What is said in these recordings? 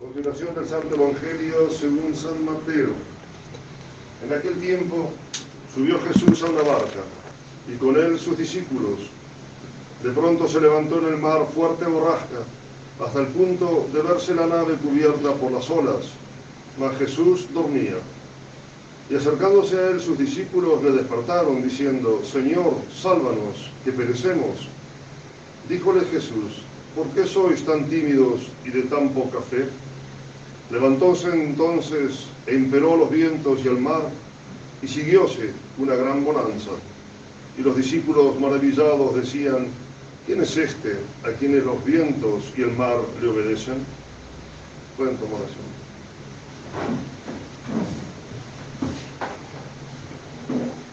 Continuación del Santo Evangelio según San Mateo. En aquel tiempo subió Jesús a una barca y con él sus discípulos. De pronto se levantó en el mar fuerte borrasca, hasta el punto de verse la nave cubierta por las olas, mas Jesús dormía. Y acercándose a él sus discípulos le despertaron, diciendo: Señor, sálvanos, que perecemos. Díjoles Jesús: ¿por qué sois tan tímidos y de tan poca fe? Levantóse entonces e imperó los vientos y el mar, y siguióse una gran bonanza. Y los discípulos maravillados decían: ¿quién es este a quienes los vientos y el mar le obedecen? Pueden tomar asiento.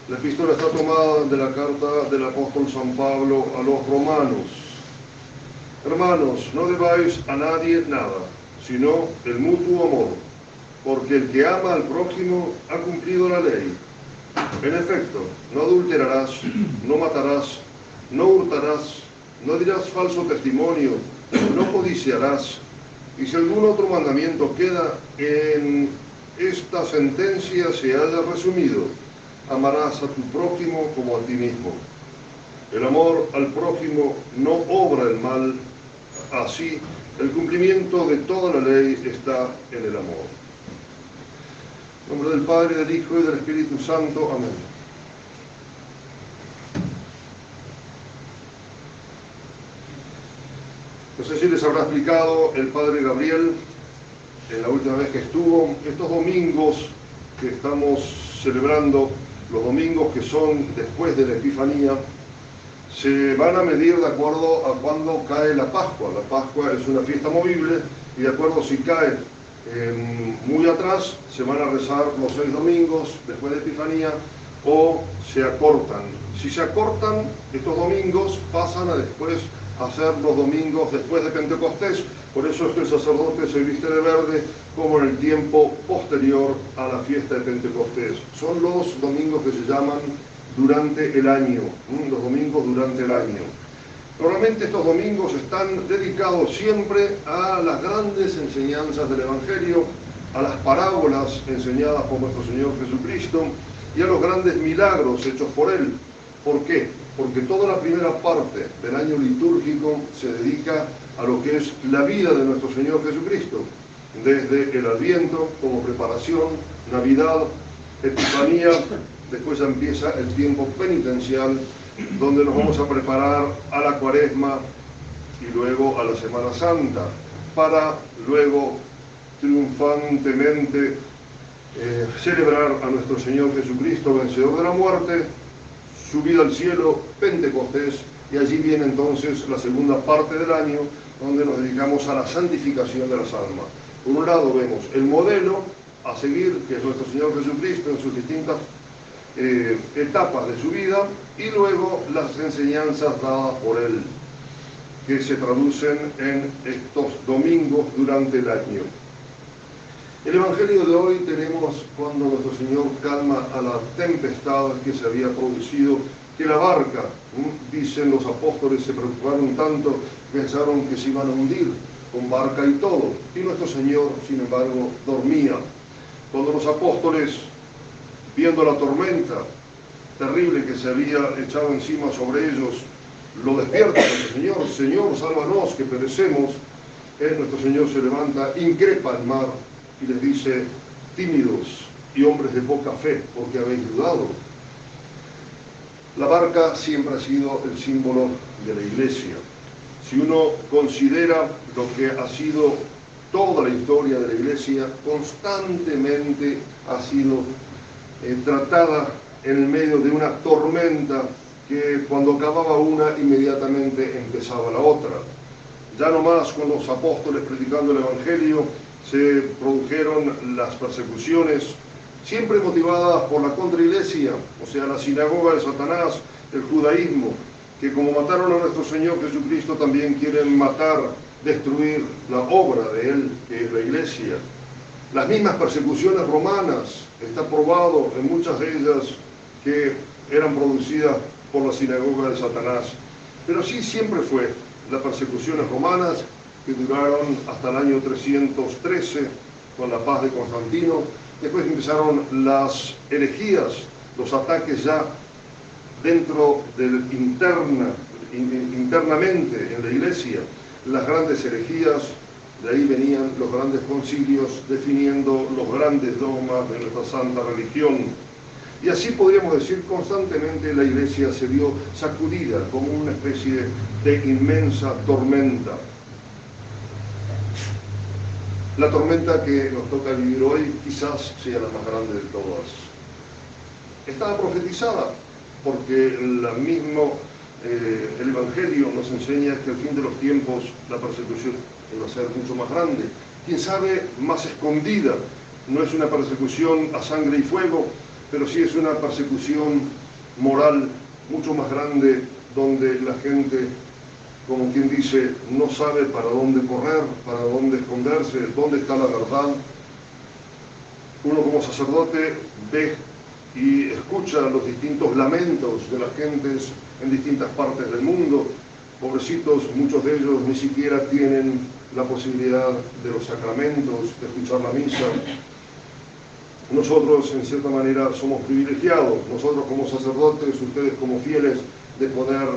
La epístola está tomada de la carta del apóstol San Pablo a los romanos. Hermanos, no debáis a nadie nada, sino el mutuo amor, porque el que ama al prójimo ha cumplido la ley. En efecto, no adulterarás, no matarás, no hurtarás, no dirás falso testimonio, no codiciarás. Y si algún otro mandamiento queda, en esta sentencia se haya resumido: amarás a tu prójimo como a ti mismo. El amor al prójimo no obra el mal. Así, el cumplimiento de toda la ley está en el amor. En nombre del Padre, del Hijo y del Espíritu Santo. Amén. No sé si les habrá explicado el Padre Gabriel, en la última vez que estuvo, estos domingos que estamos celebrando, los domingos que son después de la Epifanía, se van a medir de acuerdo a cuándo cae la Pascua. La Pascua es una fiesta movible y de acuerdo si cae muy atrás, se van a rezar los 6 domingos después de Epifanía o se acortan. Si se acortan, estos domingos pasan a después a ser los domingos después de Pentecostés. Por eso es que el sacerdote se viste de verde como en el tiempo posterior a la fiesta de Pentecostés. Son los domingos que se llaman durante el año, los domingos durante el año. Normalmente estos domingos están dedicados siempre a las grandes enseñanzas del Evangelio, a las parábolas enseñadas por nuestro Señor Jesucristo y a los grandes milagros hechos por Él. ¿Por qué? Porque toda la primera parte del año litúrgico se dedica a lo que es la vida de nuestro Señor Jesucristo, desde el Adviento como preparación, Navidad, Epifanía. Después ya empieza el tiempo penitencial, donde nos vamos a preparar a la Cuaresma y luego a la Semana Santa, para luego triunfantemente celebrar a nuestro Señor Jesucristo, vencedor de la muerte, subida al cielo, Pentecostés, y allí viene entonces la segunda parte del año, donde nos dedicamos a la santificación de las almas. Por un lado vemos el modelo a seguir, que es nuestro Señor Jesucristo en sus distintas etapas de su vida, y luego las enseñanzas dadas por Él, que se traducen en estos domingos durante el año. El Evangelio de hoy tenemos cuando nuestro Señor calma a la tempestad que se había producido, que la barca, dicen los apóstoles, se preocuparon tanto, pensaron que se iban a hundir, con barca y todo, y nuestro Señor, sin embargo, dormía. Cuando los apóstoles, viendo la tormenta terrible que se había echado encima sobre ellos, lo despiertan nuestro Señor: Señor, sálvanos, que perecemos. Nuestro Señor se levanta, increpa al mar y les dice: tímidos y hombres de poca fe, porque habéis dudado. La barca siempre ha sido el símbolo de la Iglesia. Si uno considera lo que ha sido toda la historia de la Iglesia, constantemente ha sido tratada en el medio de una tormenta que cuando acababa una inmediatamente empezaba la otra. Ya no más con los apóstoles predicando el Evangelio se produjeron las persecuciones, siempre motivadas por la contraiglesia, o sea, la sinagoga de Satanás, el judaísmo, que como mataron a nuestro Señor Jesucristo también quieren matar, destruir la obra de Él, que es la Iglesia. Las mismas persecuciones romanas, está probado en muchas de ellas que eran producidas por la sinagoga de Satanás. Pero así siempre fue. Las persecuciones romanas que duraron hasta el año 313 con la paz de Constantino. Después empezaron las herejías, los ataques ya dentro del internamente en la iglesia, las grandes herejías. De ahí venían los grandes concilios definiendo los grandes dogmas de nuestra santa religión. Y así podríamos decir, constantemente la iglesia se vio sacudida como una especie de inmensa tormenta. La tormenta que nos toca vivir hoy quizás sea la más grande de todas. Estaba profetizada porque el Evangelio nos enseña que al fin de los tiempos la persecución iba a ser mucho más grande. Quién sabe, más escondida. No es una persecución a sangre y fuego, pero sí es una persecución moral mucho más grande, donde la gente, como quien dice, no sabe para dónde correr, para dónde esconderse, dónde está la verdad. Uno como sacerdote ve y escucha los distintos lamentos de las gentes en distintas partes del mundo. Pobrecitos, muchos de ellos ni siquiera tienen la posibilidad de los sacramentos, de escuchar la misa. Nosotros, en cierta manera, somos privilegiados, nosotros como sacerdotes, ustedes como fieles, de poder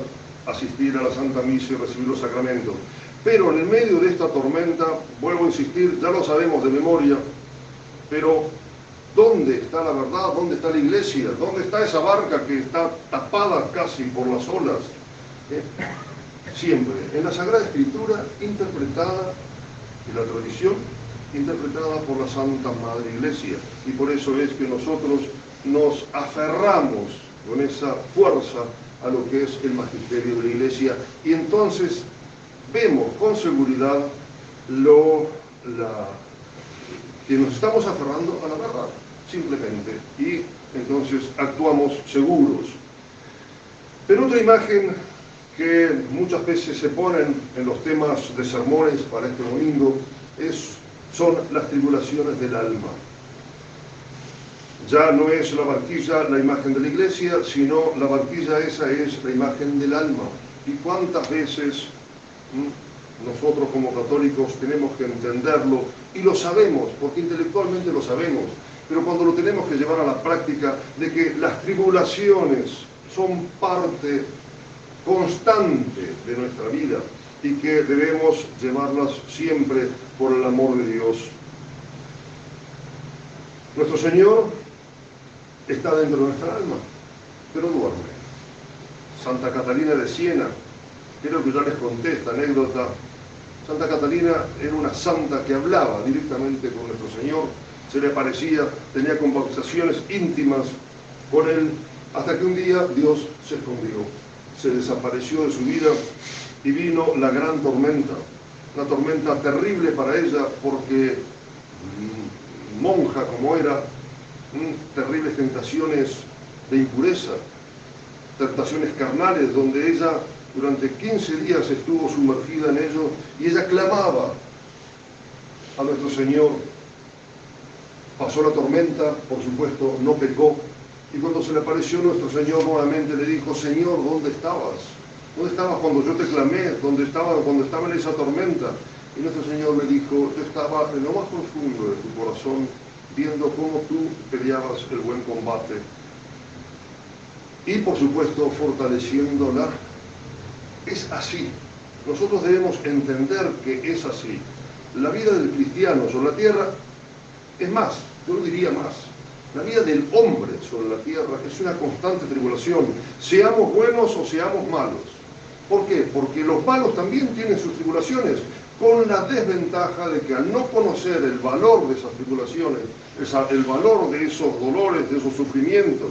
asistir a la Santa Misa y recibir los sacramentos. Pero en el medio de esta tormenta, vuelvo a insistir, ya lo sabemos de memoria, pero ¿dónde está la verdad? ¿Dónde está la iglesia? ¿Dónde está esa barca que está tapada casi por las olas? Siempre en la Sagrada Escritura, interpretada en la tradición, interpretada por la Santa Madre Iglesia. Y por eso es que nosotros nos aferramos con esa fuerza a lo que es el magisterio de la Iglesia, y entonces vemos con seguridad que nos estamos aferrando a la verdad, simplemente, y entonces actuamos seguros. Pero otra imagen que muchas veces se ponen en los temas de sermones para este domingo son las tribulaciones del alma. Ya no es la barquilla la imagen de la iglesia, sino la barquilla esa es la imagen del alma. Y cuántas veces nosotros como católicos tenemos que entenderlo, y lo sabemos, porque intelectualmente lo sabemos, pero cuando lo tenemos que llevar a la práctica, de que las tribulaciones son parte constante de nuestra vida y que debemos llevarlas siempre por el amor de Dios. Nuestro Señor está dentro de nuestra alma, pero duerme. Santa Catalina de Siena, creo que ya les conté esta anécdota. Santa Catalina era una santa que hablaba directamente con nuestro Señor, se le aparecía, tenía conversaciones íntimas con Él, hasta que un día Dios se escondió, se desapareció de su vida y vino la gran tormenta, una tormenta terrible para ella porque monja como era, terribles tentaciones de impureza, tentaciones carnales, donde ella durante 15 días estuvo sumergida en ello, y ella clamaba a nuestro Señor. Pasó la tormenta, por supuesto, no pecó, y cuando se le apareció nuestro Señor nuevamente le dijo: Señor, ¿dónde estabas? ¿Dónde estabas cuando yo te clamé? ¿Dónde estaba cuando estaba en esa tormenta? Y nuestro Señor le dijo: yo estaba en lo más profundo de tu corazón, viendo cómo tú peleabas el buen combate. Y por supuesto, fortaleciéndola. Es así. Nosotros debemos entender que es así. La vida del cristiano sobre la tierra, es más, yo lo diría más, la vida del hombre sobre la tierra es una constante tribulación, seamos buenos o seamos malos. ¿Por qué? Porque los malos también tienen sus tribulaciones, con la desventaja de que al no conocer el valor de esas tribulaciones, el valor de esos dolores, de esos sufrimientos,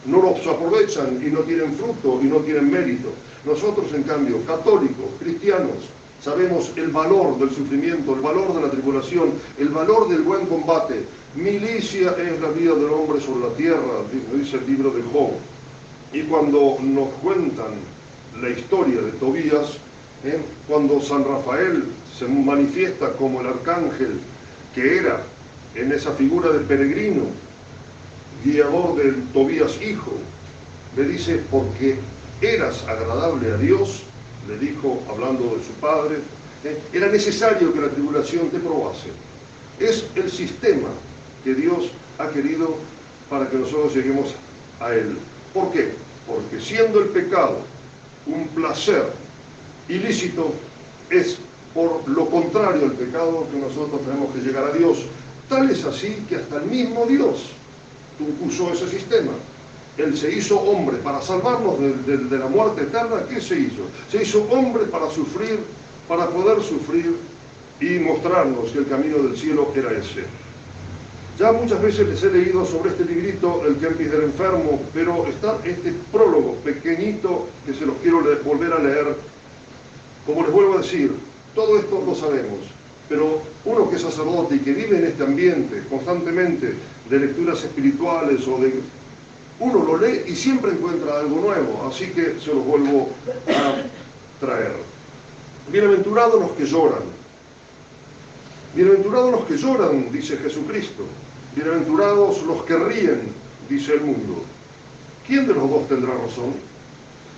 no los aprovechan y no tienen fruto y no tienen mérito. Nosotros, en cambio, católicos, cristianos, sabemos el valor del sufrimiento, el valor de la tribulación, el valor del buen combate. Milicia es la vida del hombre sobre la tierra, dice el libro de Job. Y cuando nos cuentan la historia de Tobías, cuando San Rafael se manifiesta como el arcángel que era en esa figura de peregrino, guiador del Tobías hijo, le dice: porque eras agradable a Dios, del Hijo hablando de su Padre. Era necesario que la tribulación te probase. Es el sistema que Dios ha querido para que nosotros lleguemos a Él. ¿Por qué? Porque siendo el pecado un placer ilícito, es por lo contrario al pecado que nosotros tenemos que llegar a Dios. Tal es así que hasta el mismo Dios usó ese sistema. Él se hizo hombre para salvarnos de la muerte eterna. ¿Qué se hizo? Se hizo hombre para sufrir, para poder sufrir y mostrarnos que el camino del cielo era ese. Ya muchas veces les he leído sobre este librito, El Kempis del Enfermo, pero está este prólogo pequeñito que se los quiero volver a leer. Como les vuelvo a decir, todo esto lo sabemos, pero uno que es sacerdote y que vive en este ambiente constantemente de lecturas espirituales uno lo lee y siempre encuentra algo nuevo, así que se los vuelvo a traer. Bienaventurados los que lloran. Bienaventurados los que lloran, dice Jesucristo. Bienaventurados los que ríen, dice el mundo. ¿Quién de los dos tendrá razón?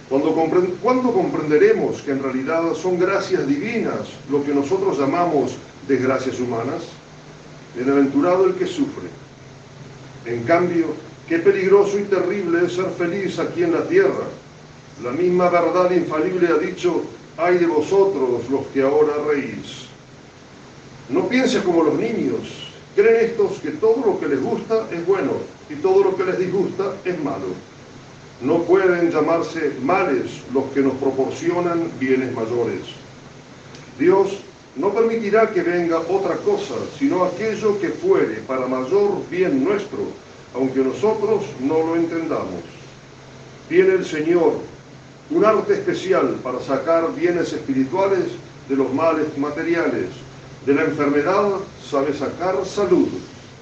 ¿Cuándo comprenderemos que en realidad son gracias divinas lo que nosotros llamamos desgracias humanas? Bienaventurado el que sufre. En cambio, qué peligroso y terrible es ser feliz aquí en la tierra. La misma verdad infalible ha dicho: ay de vosotros los que ahora reís. No pienses como los niños. Creen estos que todo lo que les gusta es bueno y todo lo que les disgusta es malo. No pueden llamarse males los que nos proporcionan bienes mayores. Dios no permitirá que venga otra cosa, sino aquello que fuere para mayor bien nuestro, aunque nosotros no lo entendamos. Tiene el Señor un arte especial para sacar bienes espirituales de los males materiales. De la enfermedad sabe sacar salud,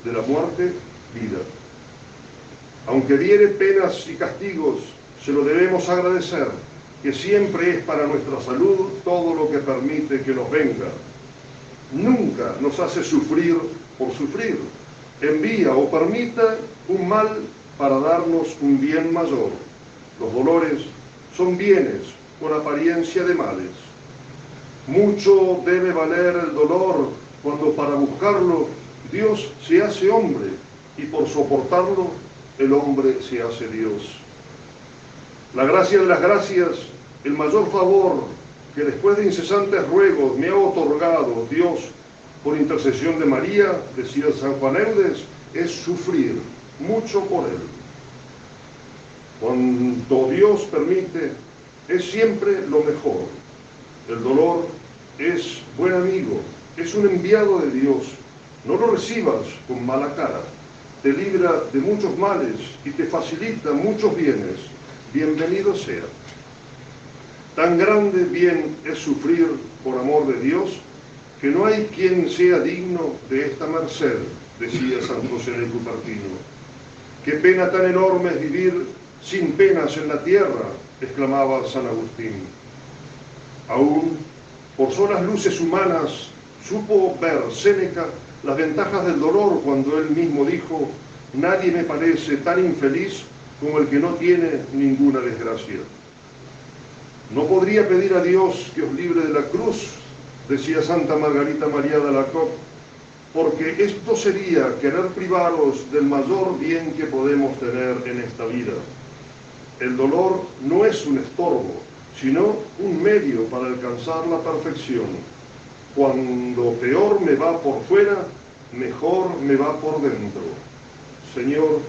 de la muerte vida. Aunque diere penas y castigos, se lo debemos agradecer, que siempre es para nuestra salud todo lo que permite que nos venga. Nunca nos hace sufrir por sufrir. Envía o permite un mal para darnos un bien mayor. Los dolores son bienes con apariencia de males. Mucho debe valer el dolor cuando para buscarlo Dios se hace hombre y por soportarlo el hombre se hace Dios. La gracia de las gracias, el mayor favor que después de incesantes ruegos me ha otorgado Dios por intercesión de María, decía San Juan Eudes, es sufrir mucho por Él. Cuanto Dios permite, es siempre lo mejor. El dolor es buen amigo, es un enviado de Dios. No lo recibas con mala cara. Te libra de muchos males y te facilita muchos bienes. Bienvenido sea. Tan grande bien es sufrir por amor de Dios, que no hay quien sea digno de esta merced, decía San José de Cupertino. Qué pena tan enorme es vivir sin penas en la tierra, exclamaba San Agustín. Aún por solas luces humanas supo ver Séneca las ventajas del dolor cuando él mismo dijo: nadie me parece tan infeliz como el que no tiene ninguna desgracia. No podría pedir a Dios que os libre de la cruz, decía Santa Margarita María de Alacoque, porque esto sería querer privaros del mayor bien que podemos tener en esta vida. El dolor no es un estorbo, sino un medio para alcanzar la perfección. Cuando peor me va por fuera, mejor me va por dentro. Señor,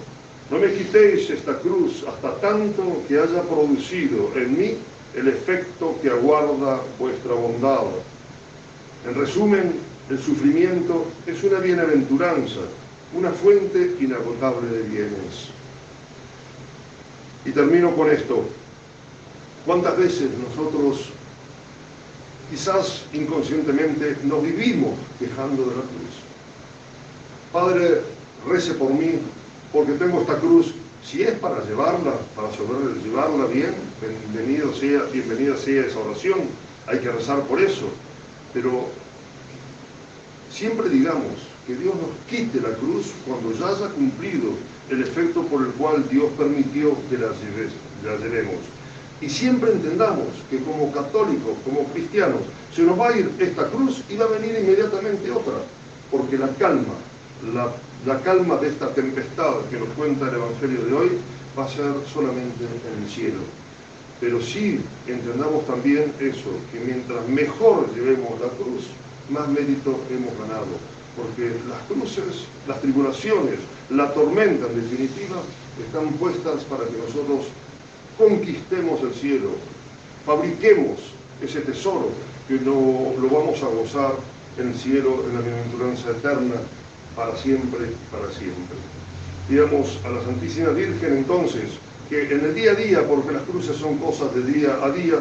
no me quitéis esta cruz hasta tanto que haya producido en mí el efecto que aguarda vuestra bondad. En resumen, el sufrimiento es una bienaventuranza, una fuente inagotable de bienes. Y termino con esto. ¿Cuántas veces nosotros, quizás inconscientemente, nos vivimos quejando de la cruz? Padre, rece por mí, porque tengo esta cruz. Si es para llevarla, para llevarla bien, bienvenida sea esa oración, hay que rezar por eso. Pero siempre digamos que Dios nos quite la cruz cuando ya haya cumplido el efecto por el cual Dios permitió que la llevemos. Y siempre entendamos que como católicos, como cristianos, se nos va a ir esta cruz y va a venir inmediatamente otra, porque la calma de esta tempestad que nos cuenta el Evangelio de hoy va a ser solamente en el cielo. Pero sí entendamos también eso, que mientras mejor llevemos la cruz, más mérito hemos ganado, porque las cruces, las tribulaciones, la tormenta en definitiva, están puestas para que nosotros conquistemos el cielo, fabriquemos ese tesoro que lo vamos a gozar en el cielo, en la bienaventuranza eterna, para siempre y para siempre. Digamos a la Santísima Virgen entonces, que en el día a día, porque las cruces son cosas de día a día,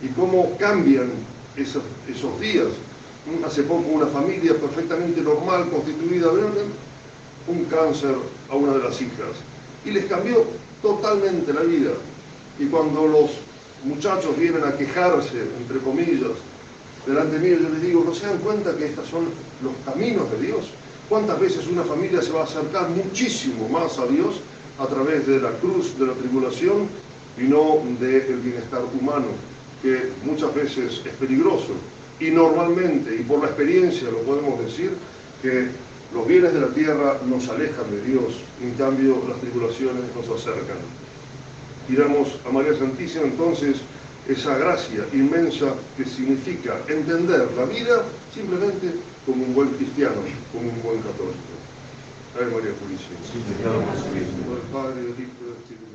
y cómo cambian esos días. Hace poco una familia perfectamente normal, constituida, un cáncer a una de las hijas, y les cambió totalmente la vida. Y cuando los muchachos vienen a quejarse, entre comillas, delante mío, yo les digo, ¿no se dan cuenta que estos son los caminos de Dios? ¿Cuántas veces una familia se va a acercar muchísimo más a Dios a través de la cruz, de la tribulación, y no del bienestar humano, que muchas veces es peligroso? Y normalmente, y por la experiencia lo podemos decir, que los bienes de la tierra nos alejan de Dios, y en cambio las tribulaciones nos acercan. Pidamos a María Santísima entonces esa gracia inmensa que significa entender la vida simplemente como un buen cristiano, como un buen católico. Ave María Purísima. Sí, Señor, por el Padre, el Hijo y el Espíritu.